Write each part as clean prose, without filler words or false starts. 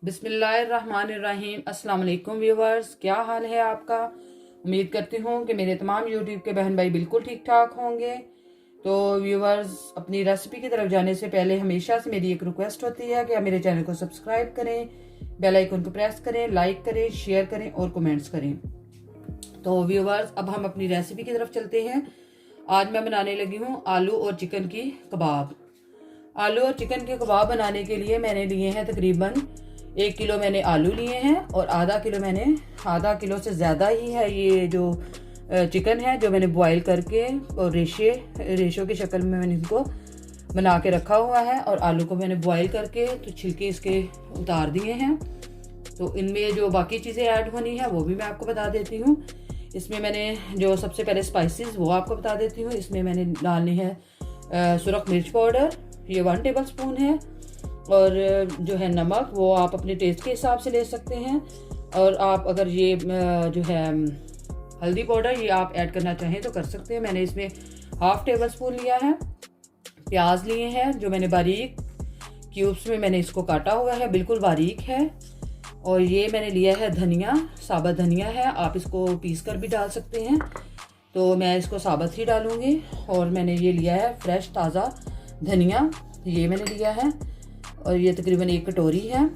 बिस्मिल्लाहिर्रहमानिर्रहीम। अस्सलाम वालेकुम व्यूवर्स, क्या हाल है आपका। उम्मीद करती हूँ कि मेरे तमाम यूट्यूब के बहन भाई बिल्कुल ठीक ठाक होंगे। तो व्यूवर्स, अपनी रेसिपी की तरफ जाने से पहले हमेशा से मेरी एक रिक्वेस्ट होती है कि आप मेरे चैनल को सब्सक्राइब करें, बेल आइकन को प्रेस करें, लाइक करें, शेयर करें और कमेंट्स करें। तो व्यूवर्स, अब हम अपनी रेसिपी की तरफ चलते हैं। आज मैं बनाने लगी हूँ आलू और चिकन की कबाब। आलू और चिकन के कबाब बनाने के लिए मैंने लिए हैं तकरीबन 1 किलो मैंने आलू लिए हैं और आधा किलो से ज़्यादा ही है ये जो चिकन है, जो मैंने बॉईल करके और रेशों की शक्ल में मैंने इनको बना के रखा हुआ है। और आलू को मैंने बॉईल करके तो छिलके इसके उतार दिए हैं। तो इनमें जो बाकी चीज़ें ऐड होनी है वो भी मैं आपको बता देती हूँ। इसमें मैंने जो सबसे पहले स्पाइसेस वो आपको बता देती हूँ। इसमें मैंने डालनी है सुरख मिर्च पाउडर, ये 1 टेबल स्पून है। और जो है नमक वो आप अपने टेस्ट के हिसाब से ले सकते हैं। और आप अगर ये जो है हल्दी पाउडर ये आप ऐड करना चाहें तो कर सकते हैं। मैंने इसमें 1/2 टेबल स्पून लिया है। प्याज लिए हैं जो मैंने बारीक क्यूब्स में मैंने इसको काटा हुआ है, बिल्कुल बारीक है। और ये मैंने लिया है धनिया, साबुत धनिया है, आप इसको पीस कर भी डाल सकते हैं। तो मैं इसको साबुत ही डालूंगी। और मैंने ये लिया है फ्रेश ताज़ा धनिया, ये मैंने लिया है और ये तकरीबन 1 कटोरी है।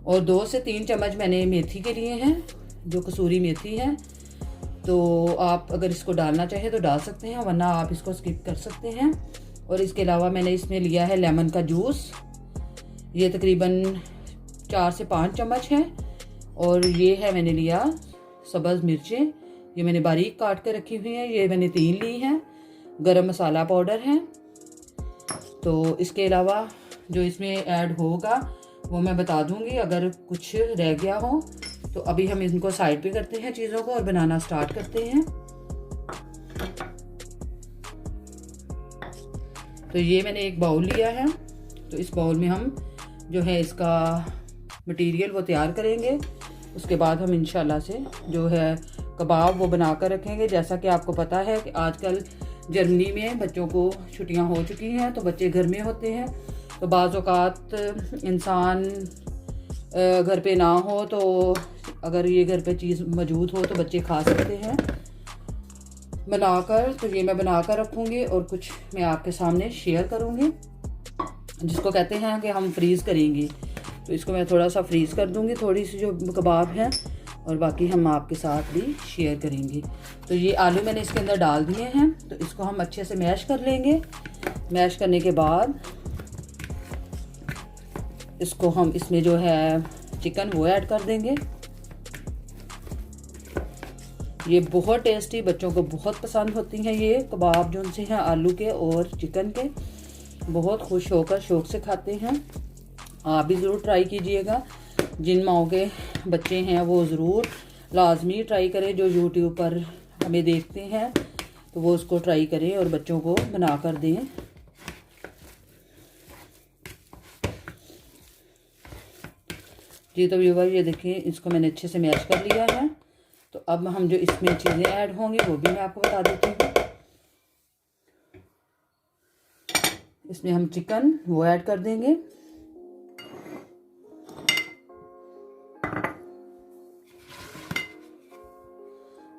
और 2 से 3 चम्मच मैंने मेथी के लिए हैं, जो कसूरी मेथी है। तो आप अगर इसको डालना चाहें तो डाल सकते हैं, वरना आप इसको स्किप कर सकते हैं। और इसके अलावा मैंने इसमें लिया है लेमन का जूस, ये तकरीबन 4 से 5 चम्मच है। और ये है मैंने लिया सब्ज़ मिर्चें, ये मैंने बारीक काट के रखी हुई हैं, ये मैंने 3 ली हैं। गरम मसाला पाउडर है। तो इसके अलावा जो इसमें ऐड होगा वो मैं बता दूंगी अगर कुछ रह गया हो। तो अभी हम इनको साइड पे करते हैं चीज़ों को और बनाना स्टार्ट करते हैं। तो ये मैंने एक बाउल लिया है। तो इस बाउल में हम जो है इसका मटेरियल वो तैयार करेंगे। उसके बाद हम इंशाल्लाह से जो है कबाब वो बना कर रखेंगे। जैसा कि आपको पता है कि आजकल जर्मनी में बच्चों को छुट्टियां हो चुकी हैं, तो बच्चे घर में होते हैं। तो बाज़ औक़ात इंसान घर पे ना हो, तो अगर ये घर पे चीज़ मौजूद हो तो बच्चे खा सकते हैं बनाकर। तो ये मैं बनाकर रखूँगी और कुछ मैं आपके सामने शेयर करूँगी, जिसको कहते हैं कि हम फ्रीज़ करेंगे। तो इसको मैं थोड़ा सा फ्रीज़ कर दूँगी, थोड़ी सी जो कबाब हैं, और बाकी हम आपके साथ भी शेयर करेंगे। तो ये आलू मैंने इसके अंदर डाल दिए हैं। तो इसको हम अच्छे से मैश कर लेंगे। मैश करने के बाद इसको हम इसमें जो है चिकन वो ऐड कर देंगे। ये बहुत टेस्टी, बच्चों को बहुत पसंद होती हैं ये कबाब जो उनसे हैं आलू के और चिकन के, बहुत खुश होकर शौक़ से खाते हैं। आप भी ज़रूर ट्राई कीजिएगा। जिन माओं के बच्चे हैं वो ज़रूर लाजमी ट्राई करें, जो यूट्यूब पर हमें देखते हैं तो वो उसको ट्राई करें और बच्चों को बना कर दें। जी तो व्यूवर, ये देखिए इसको मैंने अच्छे से मैश कर लिया है। तो अब हम जो इसमें चीज़ें ऐड होंगी वो भी मैं आपको बता देती हूँ। इसमें हम चिकन वो ऐड कर देंगे।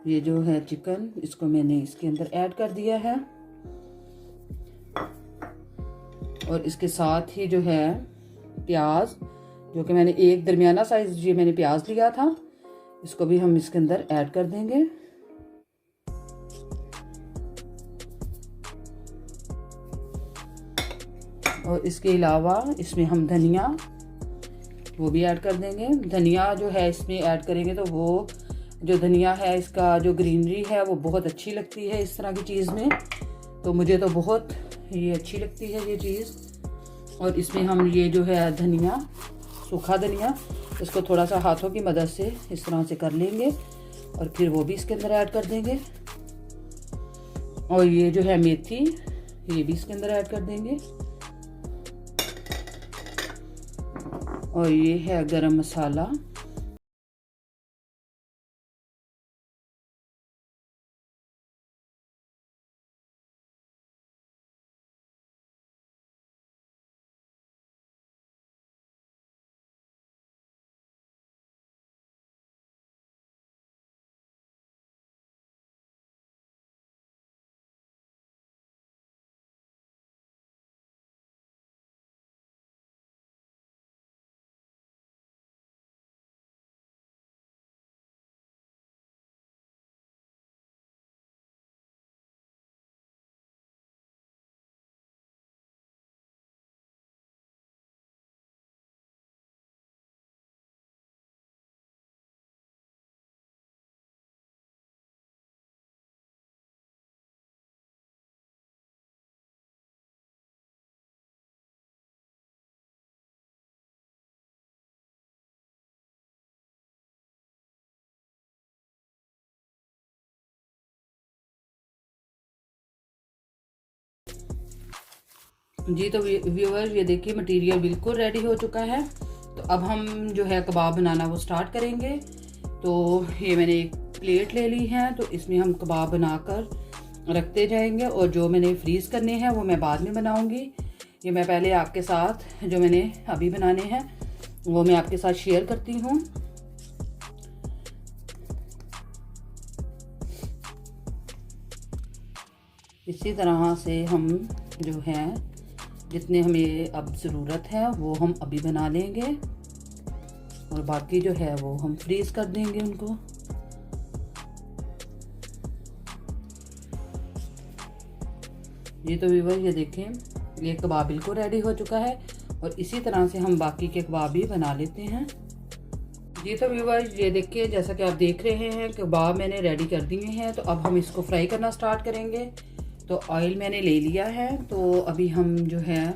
ये जो है चिकन, इसको मैंने इसके अंदर ऐड कर दिया है। और इसके साथ ही जो है प्याज, जो कि मैंने एक दरमियाना साइज ये मैंने प्याज लिया था, इसको भी हम इसके अंदर ऐड कर देंगे। और इसके अलावा इसमें हम धनिया वो भी ऐड कर देंगे। धनिया जो है इसमें ऐड करेंगे तो वो जो धनिया है इसका जो ग्रीनरी है वो बहुत अच्छी लगती है इस तरह की चीज़ में। तो मुझे तो बहुत ये अच्छी लगती है ये चीज़। और इसमें हम ये जो है धनिया, सूखा धनिया, इसको थोड़ा सा हाथों की मदद से इस तरह से कर लेंगे और फिर वो भी इसके अंदर ऐड कर देंगे। और ये जो है मेथी, ये भी इसके अंदर ऐड कर देंगे। और ये है गरम मसाला, जी तो व्यूअर ये देखिए मटेरियल बिल्कुल रेडी हो चुका है। तो अब हम जो है कबाब बनाना वो स्टार्ट करेंगे। तो ये मैंने एक प्लेट ले ली है, तो इसमें हम कबाब बनाकर रखते जाएंगे और जो मैंने फ्रीज करने हैं वो मैं बाद में बनाऊंगी। ये मैं पहले आपके साथ जो मैंने अभी बनाने हैं वो मैं आपके साथ शेयर करती हूँ। इसी तरह से हम जो है जितने हमें अब ज़रूरत है वो हम अभी बना लेंगे और बाकी जो है वो हम फ्रीज कर देंगे उनको। ये तो व्यूअर ये देखें ये कबाब बिल्कुल रेडी हो चुका है और इसी तरह से हम बाकी के कबाब भी बना लेते हैं। जी तो व्यूअर ये देखिए जैसा कि आप देख रहे हैं कबाब मैंने रेडी कर दिए हैं। तो अब हम इसको फ्राई करना स्टार्ट करेंगे। तो ऑयल मैंने ले लिया है, तो अभी हम जो है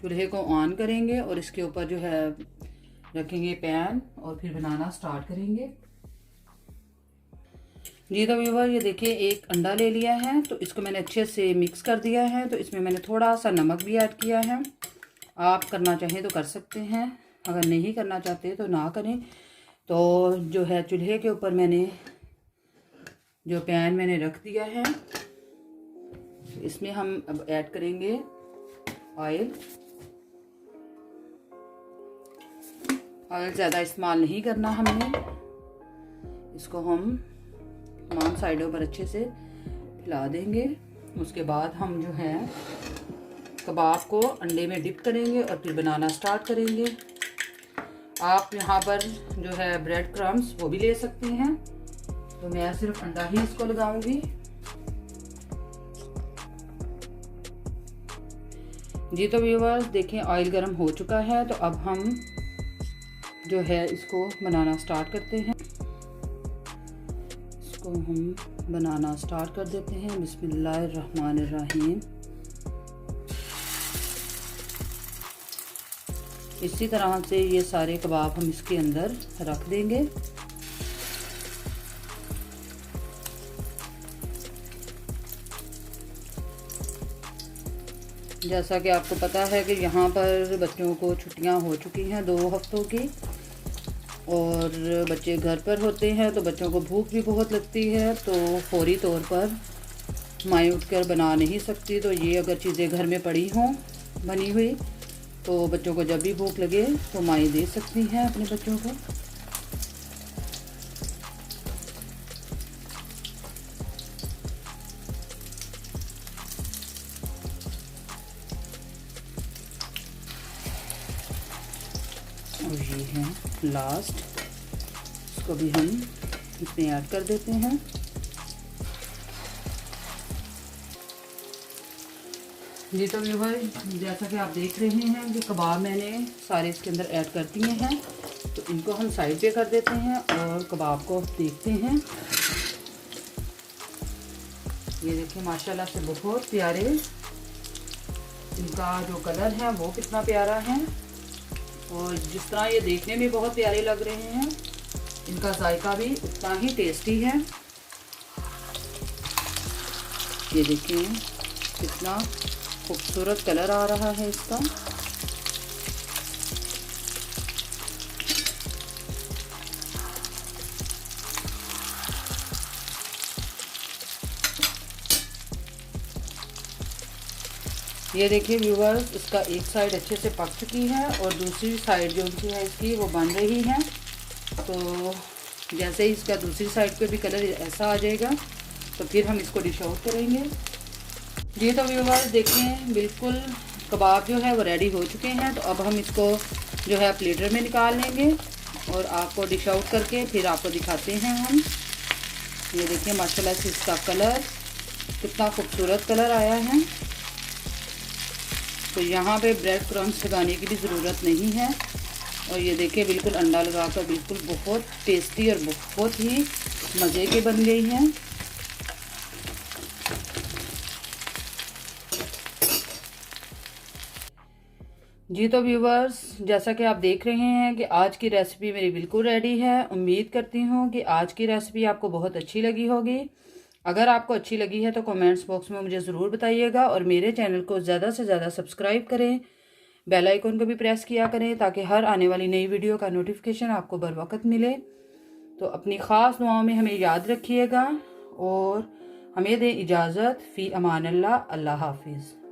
चूल्हे को ऑन करेंगे और इसके ऊपर जो है रखेंगे पैन और फिर बनाना स्टार्ट करेंगे। जी तो व्यूअर ये देखिए एक अंडा ले लिया है, तो इसको मैंने अच्छे से मिक्स कर दिया है। तो इसमें मैंने थोड़ा सा नमक भी ऐड किया है। आप करना चाहें तो कर सकते हैं, अगर नहीं करना चाहते तो ना करें। तो जो है चूल्हे के ऊपर मैंने जो पैन मैंने रख दिया है, इसमें हम अब ऐड करेंगे ऑयल। ऑयल ज़्यादा इस्तेमाल नहीं करना हमने। इसको हम तमाम साइडों पर अच्छे से फैला देंगे। उसके बाद हम जो है कबाब को अंडे में डिप करेंगे और फिर बनाना स्टार्ट करेंगे। आप यहाँ पर जो है ब्रेड क्रम्स वो भी ले सकते हैं, तो मैं सिर्फ अंडा ही इसको लगाऊंगी। जी तो व्यूअर्स देखें ऑयल गर्म हो चुका है, तो अब हम जो है इसको बनाना स्टार्ट करते हैं। इसको हम बनाना स्टार्ट कर देते हैं। बिस्मिल्लाहिर्रहमानिर्रहीम। इसी तरह से ये सारे कबाब हम इसके अंदर रख देंगे। जैसा कि आपको पता है कि यहाँ पर बच्चों को छुट्टियाँ हो चुकी हैं 2 हफ्तों की और बच्चे घर पर होते हैं, तो बच्चों को भूख भी बहुत लगती है। तो फौरी तौर पर माएँ उठकर बना नहीं सकती। तो ये अगर चीज़ें घर में पड़ी हों बनी हुई, तो बच्चों को जब भी भूख लगे तो माएँ दे सकती हैं अपने बच्चों को। और ये है लास्ट, इसको भी हम इसमें ऐड कर देते हैं। जी तो व्यूअर जैसा कि आप देख रहे हैं कि कबाब मैंने सारे इसके अंदर ऐड कर दिए हैं, तो इनको हम साइड पे कर देते हैं और कबाब को देखते हैं। ये देखिए माशाल्लाह से बहुत प्यारे, इनका जो कलर है वो कितना प्यारा है और जिस तरह ये देखने में बहुत प्यारे लग रहे हैं, इनका जायका भी उतना ही टेस्टी है। ये देखिए कितना खूबसूरत कलर आ रहा है इसका। ये देखिए व्यूअर्स इसका एक साइड अच्छे से पक चुकी है और दूसरी साइड जो भी है इसकी वो बन रही है। तो जैसे ही इसका दूसरी साइड पे भी कलर ऐसा आ जाएगा तो फिर हम इसको डिश आउट करेंगे। जी तो व्यूअर्स देखें बिल्कुल कबाब जो है वो रेडी हो चुके हैं। तो अब हम इसको जो है प्लेटर में निकाल लेंगे और आपको डिश आउट करके फिर आपको दिखाते हैं हम। ये देखिए माशाल्लाह से इसका कलर कितना खूबसूरत कलर आया है। तो यहाँ पे ब्रेड क्रम्स लगाने की भी ज़रूरत नहीं है। और ये देखिए बिल्कुल अंडा लगाकर बिल्कुल बहुत टेस्टी और बहुत ही मज़े के बन गई हैं। जी तो व्यूवर्स जैसा कि आप देख रहे हैं कि आज की रेसिपी मेरी बिल्कुल रेडी है। उम्मीद करती हूँ कि आज की रेसिपी आपको बहुत अच्छी लगी होगी। अगर आपको अच्छी लगी है तो कमेंट्स बॉक्स में मुझे ज़रूर बताइएगा और मेरे चैनल को ज़्यादा से ज़्यादा सब्सक्राइब करें, बेल आइकन को भी प्रेस किया करें ताकि हर आने वाली नई वीडियो का नोटिफिकेशन आपको बर वक्त मिले। तो अपनी ख़ास दुआओं में हमें याद रखिएगा और हमें दें इजाज़त। फ़ी अमान अल्लाह। अल्लाह हाफिज़।